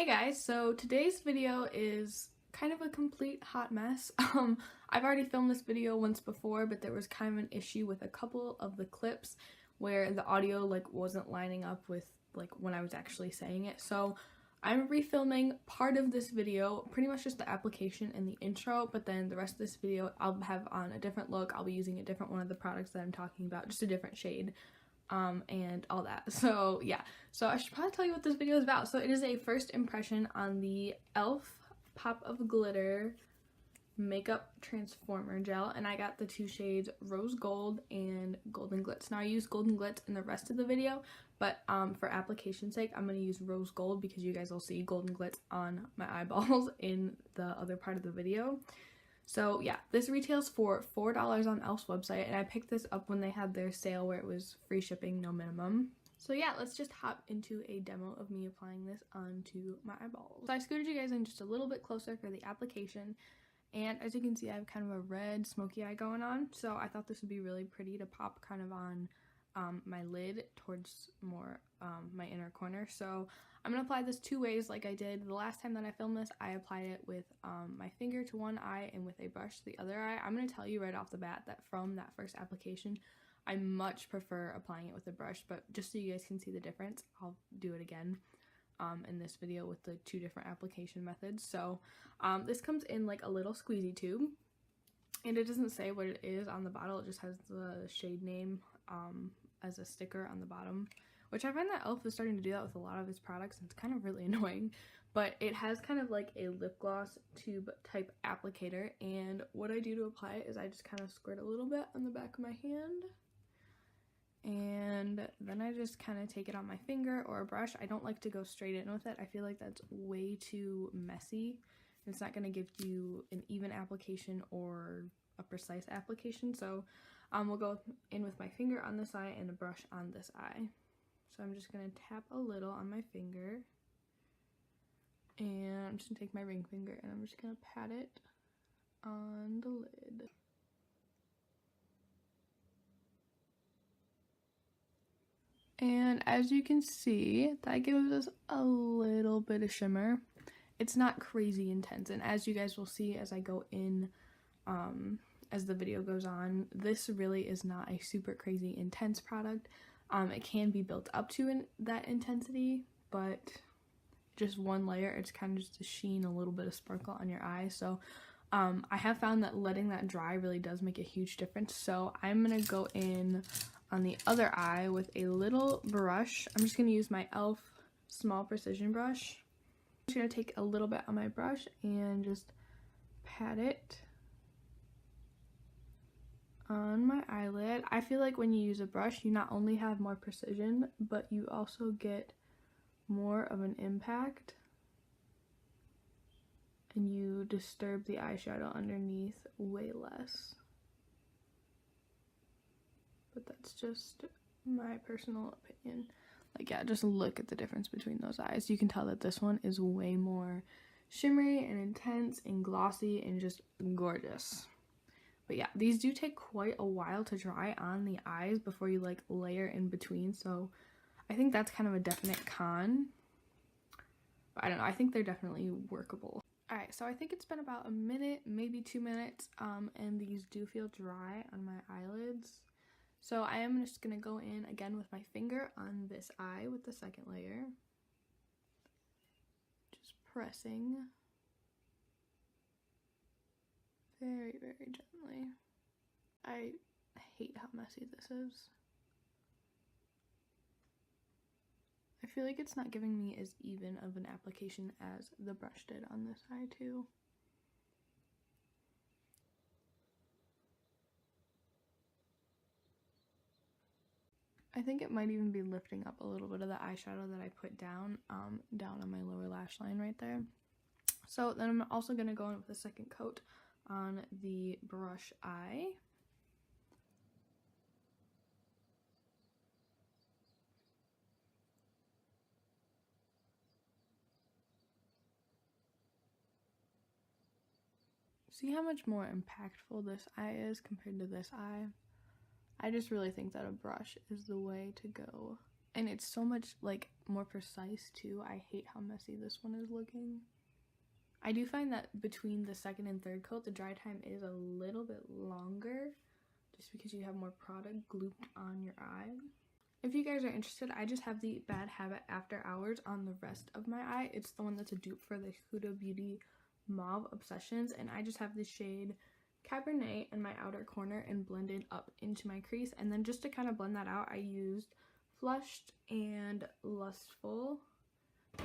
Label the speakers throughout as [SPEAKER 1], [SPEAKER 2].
[SPEAKER 1] Hey guys, so today's video is kind of a complete hot mess. I've already filmed this video once before, but there was kind of an issue with a couple of the clips where the audio wasn't lining up with when I was actually saying it. So I'm refilming part of this video, pretty much just the application and the intro, but then the rest of this video I'll have on a different look. I'll be using a different one of the products that I'm talking about, just a different shade. And all that. So yeah, so I should probably tell you what this video is about. So it is a first impression on the e.l.f. Pop of Glitter Makeup Transformer Gel, and I got the two shades Rose Gold and Golden Glitz. Now I use Golden Glitz in the rest of the video, but for application's sake, I'm going to use Rose Gold because you guys will see Golden Glitz on my eyeballs in the other part of the video. So yeah, this retails for $4 on e.l.f.'s website, and I picked this up when they had their sale where it was free shipping, no minimum. So yeah, let's just hop into a demo of me applying this onto my eyeballs. So I scooted you guys in just a little bit closer for the application, and as you can see, I have kind of a red smoky eye going on, so I thought this would be really pretty to pop kind of on my lid towards more my inner corner. So I'm gonna apply this two ways like I did the last time that I filmed this. I applied it with my finger to one eye and with a brush to the other eye. I'm gonna tell you right off the bat that from that first application, I much prefer applying it with a brush, but just so you guys can see the difference, I'll do it again in this video with the two different application methods. So this comes in like a little squeezy tube, and it doesn't say what it is on the bottle. It just has the shade name as a sticker on the bottom, which I find that e.l.f. is starting to do that with a lot of its products, and it's kind of really annoying. But it has kind of like a lip gloss tube type applicator, and what I do to apply it is I just kind of squirt a little bit on the back of my hand, and then I just kind of take it on my finger or a brush. I don't like to go straight in with it. I feel like that's way too messy. It's not going to give you an even application or a precise application. So we'll go in with my finger on this eye and a brush on this eye. So I'm just going to tap a little on my finger, and I'm just going to take my ring finger and I'm just going to pat it on the lid. And as you can see, that gives us a little bit of shimmer. It's not crazy intense, and as you guys will see as I go in, as the video goes on, this really is not a super crazy intense product. It can be built up to that intensity, but just one layer, it's kind of just a sheen, a little bit of sparkle on your eye. So I have found that letting that dry really does make a huge difference. So I'm gonna go in on the other eye with a little brush. I'm just gonna use my e.l.f. small precision brush. I'm just gonna take a little bit on my brush and just pat it on my eyelid. I feel like when you use a brush, you not only have more precision, but you also get more of an impact, and you disturb the eyeshadow underneath way less. But that's just my personal opinion. Yeah, just look at the difference between those eyes. You can tell that this one is way more shimmery and intense and glossy and just gorgeous. But yeah, these do take quite a while to dry on the eyes before you layer in between. So I think that's kind of a definite con. But I don't know, I think they're definitely workable. Alright, so I think it's been about a minute, maybe 2 minutes, and these do feel dry on my eyelids. So I am just going to go in again with my finger on this eye with the second layer. Just pressing very, very gently. I hate how messy this is. I feel like it's not giving me as even of an application as the brush did on this eye too. I think it might even be lifting up a little bit of the eyeshadow that I put down, down on my lower lash line right there. So then I'm also going to go in with a second coat on the brush eye. See how much more impactful this eye is compared to this eye? I just really think that a brush is the way to go. And it's so much more precise too. I hate how messy this one is looking. I do find that between the second and third coat, the dry time is a little bit longer just because you have more product glooped on your eye. If you guys are interested, I just have the Bad Habit After Hours on the rest of my eye. It's the one that's a dupe for the Huda Beauty Mauve Obsessions, and I just have the shade Cabernet in my outer corner and blended up into my crease. And then just to kind of blend that out, I used Flushed and Lustful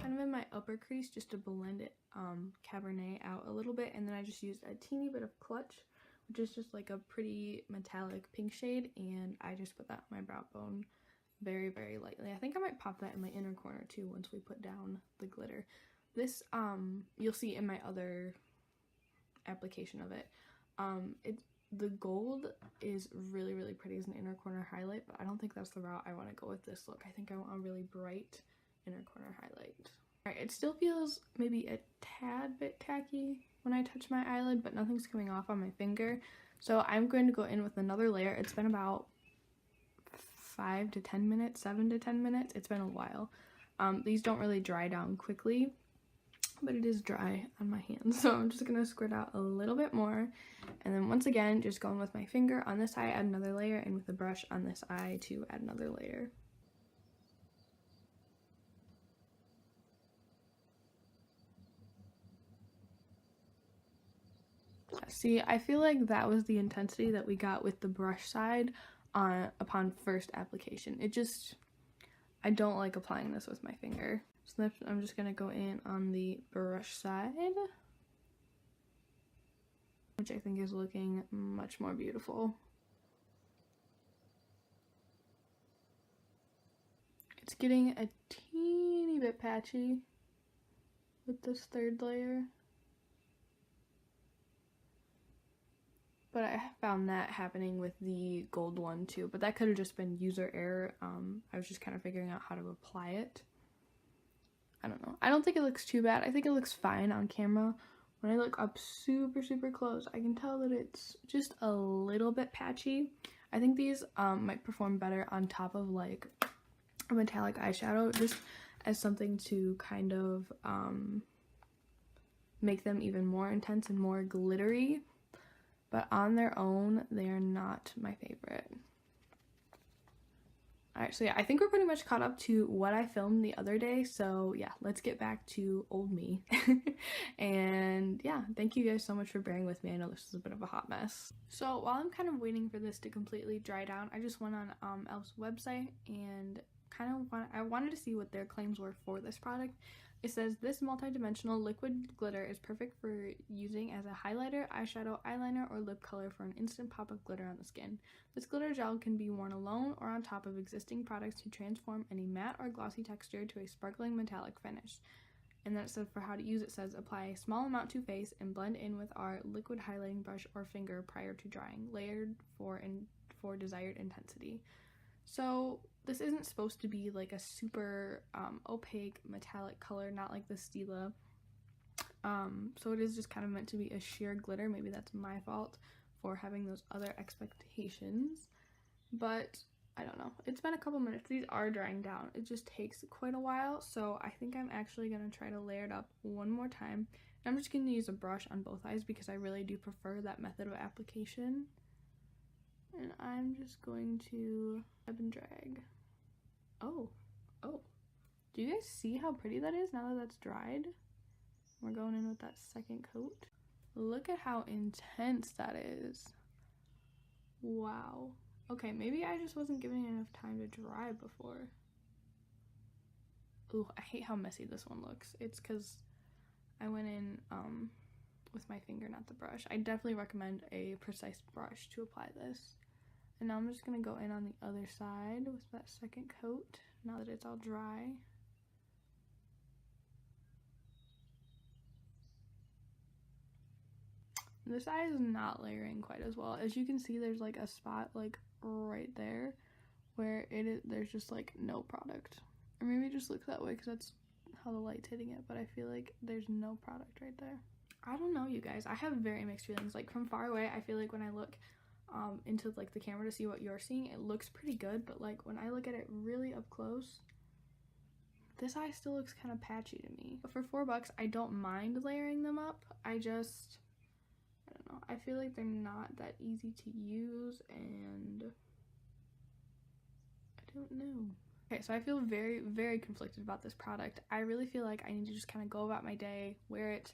[SPEAKER 1] kind of in my upper crease just to blend it Cabernet out a little bit. And then I just used a teeny bit of Clutch, which is just like a pretty metallic pink shade, and I just put that on my brow bone very, very lightly. I think I might pop that in my inner corner too once we put down the glitter. This you'll see in my other application of it. The gold is really, really pretty as an inner corner highlight, but I don't think that's the route I want to go with this look. I think I want a really bright inner corner highlight. Alright, it still feels maybe a tad bit tacky when I touch my eyelid, but nothing's coming off on my finger. So I'm going to go in with another layer. It's been about 5 to 10 minutes, 7 to 10 minutes. It's been a while. These don't really dry down quickly, but it is dry on my hands. So I'm just going to squirt out a little bit more. And then once again, just going with my finger on this eye, add another layer, and with the brush on this eye to add another layer. See, I feel like that was the intensity that we got with the brush side upon first application. I don't like applying this with my finger. So I'm just going to go in on the brush side, which I think is looking much more beautiful. It's getting a teeny bit patchy with this third layer, but I found that happening with the gold one too, but that could have just been user error. I was just kind of figuring out how to apply it. I don't know. I don't think it looks too bad. I think it looks fine on camera. When I look up super, super close, I can tell that it's just a little bit patchy. I think these might perform better on top of like a metallic eyeshadow, just as something to kind of make them even more intense and more glittery. But on their own, they are not my favorite. Alright, so yeah, I think we're pretty much caught up to what I filmed the other day. So yeah, let's get back to old me. And yeah, thank you guys so much for bearing with me. I know this is a bit of a hot mess. So while I'm kind of waiting for this to completely dry down, I just went on e.l.f.'s website and I wanted to see what their claims were for this product. It says this multi-dimensional liquid glitter is perfect for using as a highlighter, eyeshadow, eyeliner, or lip color for an instant pop of glitter on the skin. This glitter gel can be worn alone or on top of existing products to transform any matte or glossy texture to a sparkling metallic finish. And then it says for how to use it says apply a small amount to face and blend in with our liquid highlighting brush or finger prior to drying, layered for desired intensity. So this isn't supposed to be like a super opaque metallic color, not like the Stila. So it is just kind of meant to be a sheer glitter. Maybe that's my fault for having those other expectations. But I don't know. It's been a couple minutes. These are drying down. It just takes quite a while. So I think I'm actually going to try to layer it up one more time. And I'm just going to use a brush on both eyes because I really do prefer that method of application. And I'm just going to grab and drag. Oh. Do you guys see how pretty that is now that that's dried? We're going in with that second coat. Look at how intense that is. Wow. Okay, maybe I just wasn't giving it enough time to dry before. Ooh, I hate how messy this one looks. It's because I went in with my finger, not the brush. I definitely recommend a precise brush to apply this. And now I'm just going to go in on the other side with that second coat, now that it's all dry. This eye is not layering quite as well. As you can see, there's like a spot like right there where there's just like no product. Or maybe it just looks that way because that's how the light's hitting it, but I feel like there's no product right there. I don't know, you guys. I have very mixed feelings. Like from far away, I feel like when I look into like the camera to see what you're seeing, it looks pretty good, but like when I look at it really up close, this eye still looks kind of patchy to me. But for $4, I don't mind layering them up. I don't know. I feel like they're not that easy to use, and I don't know. Okay, so I feel very, very conflicted about this product. I really feel like I need to just kind of go about my day, wear it,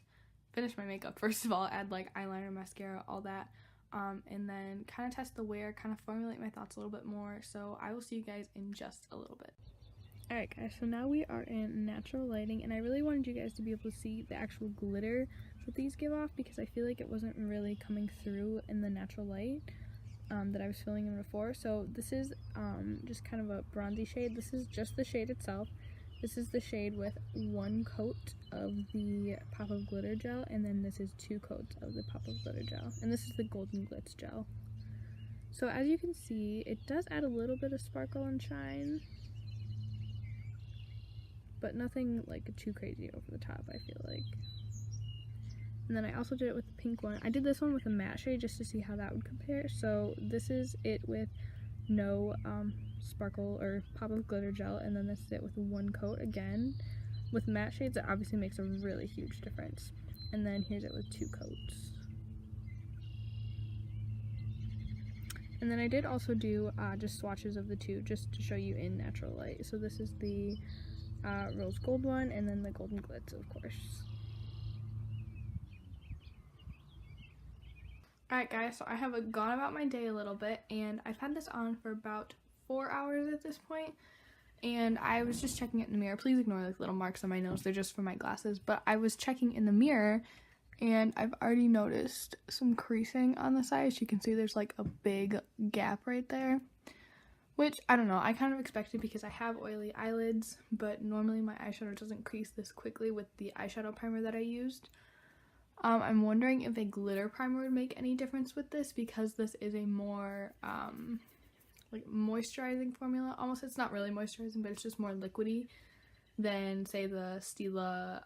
[SPEAKER 1] finish my makeup first of all, add like eyeliner, mascara, all that, and then kind of test the wear, kind of formulate my thoughts a little bit more. So I will see you guys in just a little bit. Alright guys, so now we are in natural lighting, and I really wanted you guys to be able to see the actual glitter that these give off, because I feel like it wasn't really coming through in the natural light that I was filming in before. So this is just kind of a bronzy shade. This is just the shade itself. This is the shade with 1 coat of the Pop of Glitter gel, and then this is 2 coats of the Pop of Glitter gel, and this is the Golden Glitz gel. So as you can see, it does add a little bit of sparkle and shine, but nothing like too crazy over the top, I feel like. And then I also did it with the pink one. I did this one with a matte shade just to see how that would compare. So this is it with no sparkle or Pop of Glitter gel, and then this is it with 1 coat again. With matte shades, it obviously makes a really huge difference. And then here's it with 2 coats. And then I did also do just swatches of the two just to show you in natural light. So this is the rose gold one, and then the Golden Glitz, of course. Alright guys, so I have gone about my day a little bit, and I've had this on for about 4 hours at this point, and I was just checking it in the mirror. Please ignore like little marks on my nose, they're just for my glasses, but I was checking in the mirror, and I've already noticed some creasing on the side. As you can see, there's like a big gap right there, which I don't know, I kind of expected because I have oily eyelids, but normally my eyeshadow doesn't crease this quickly with the eyeshadow primer that I used. I'm wondering if a glitter primer would make any difference with this, because this is a more like moisturizing formula. Almost, it's not really moisturizing, but it's just more liquidy than say the Stila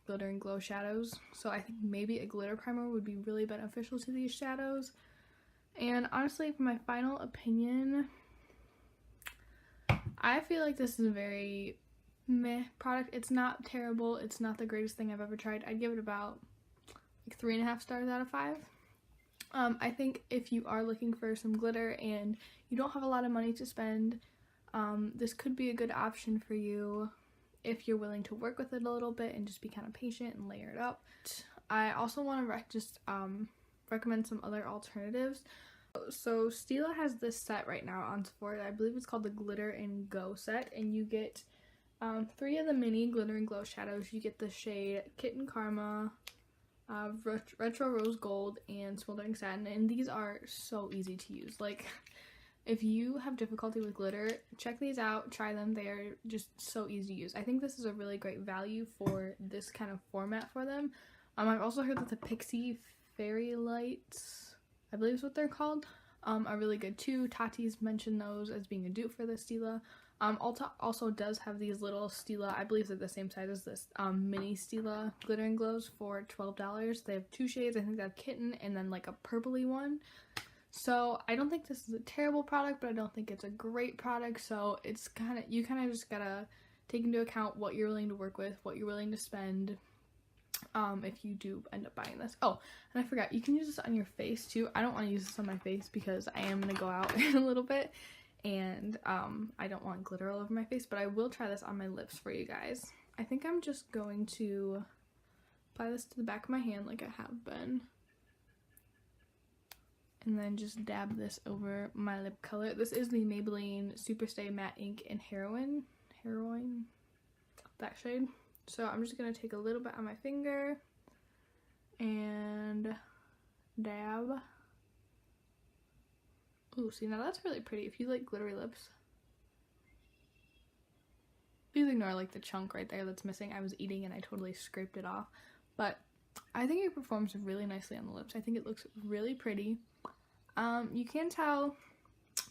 [SPEAKER 1] glitter and glow shadows. So I think maybe a glitter primer would be really beneficial to these shadows. And honestly, for my final opinion, I feel like this is a very meh product. It's not terrible. It's not the greatest thing I've ever tried. I'd give it about like 3.5 stars out of 5. I think if you are looking for some glitter and you don't have a lot of money to spend, this could be a good option for you if you're willing to work with it a little bit and just be kind of patient and layer it up. I also want to recommend some other alternatives. So Stila has this set right now on Sephora. I believe it's called the Glitter and Go set, and you get 3 of the mini glitter and glow shadows. You get the shade Kitten Karma, Retro Rose Gold, and Smoldering Satin, and these are so easy to use. Like, if you have difficulty with glitter, check these out, try them. They are just so easy to use. I think this is a really great value for this kind of format for them. I've also heard that the Pixie Fairy Lights, I believe is what they're called, are really good too. Tati's mentioned those as being a dupe for the Stila. Ulta also does have these little Stila, I believe they're the same size as this mini Stila glitter and glows for $12. They have 2 shades. I think they have Kitten and then like a purpley one. So I don't think this is a terrible product, but I don't think it's a great product. So it's you kind of just gotta take into account what you're willing to work with, what you're willing to spend, if you do end up buying this. Oh, and I forgot, you can use this on your face too. I don't want to use this on my face because I am gonna go out in a little bit, and I don't want glitter all over my face, but I will try this on my lips for you guys. I think I'm just going to apply this to the back of my hand like I have been, and then just dab this over my lip color. This is the Maybelline Superstay Matte Ink in Heroine, that shade. So I'm just going to take a little bit on my finger and dab. Ooh, see, now that's really pretty. If you like glittery lips. Please ignore like the chunk right there that's missing. I was eating and I totally scraped it off. But I think it performs really nicely on the lips. I think it looks really pretty. You can tell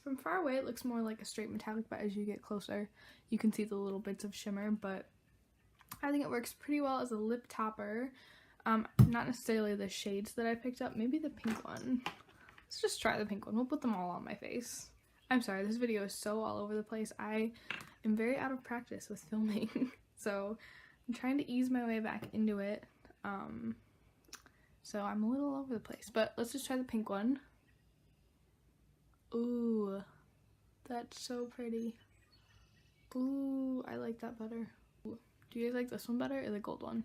[SPEAKER 1] from far away it looks more like a straight metallic, but as you get closer you can see the little bits of shimmer. But I think it works pretty well as a lip topper. Not necessarily the shades that I picked up, maybe the pink one. Let's just try the pink one. We'll put them all on my face. I'm sorry, this video is so all over the place. I am very out of practice with filming. so I'm trying to ease my way back into it. So I'm a little all over the place, but let's just try the pink one. Ooh, that's so pretty. Ooh, I like that better. Ooh. Do you guys like this one better or the gold one?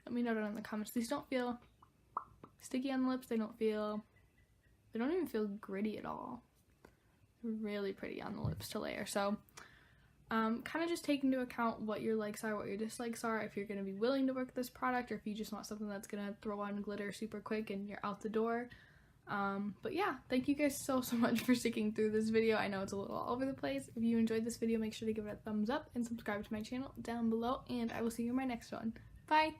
[SPEAKER 1] Let me know down in the comments. These don't feel sticky on the lips. They don't even feel gritty at all. They're really pretty on the lips to layer. So kind of just take into account what your likes are, what your dislikes are, if you're going to be willing to work this product, or if you just want something that's going to throw on glitter super quick and you're out the door. But yeah, thank you guys so much for sticking through this video. I know it's a little all over the place. If you enjoyed this video, make sure to give it a thumbs up and subscribe to my channel down below, and I will see you in my next one. Bye!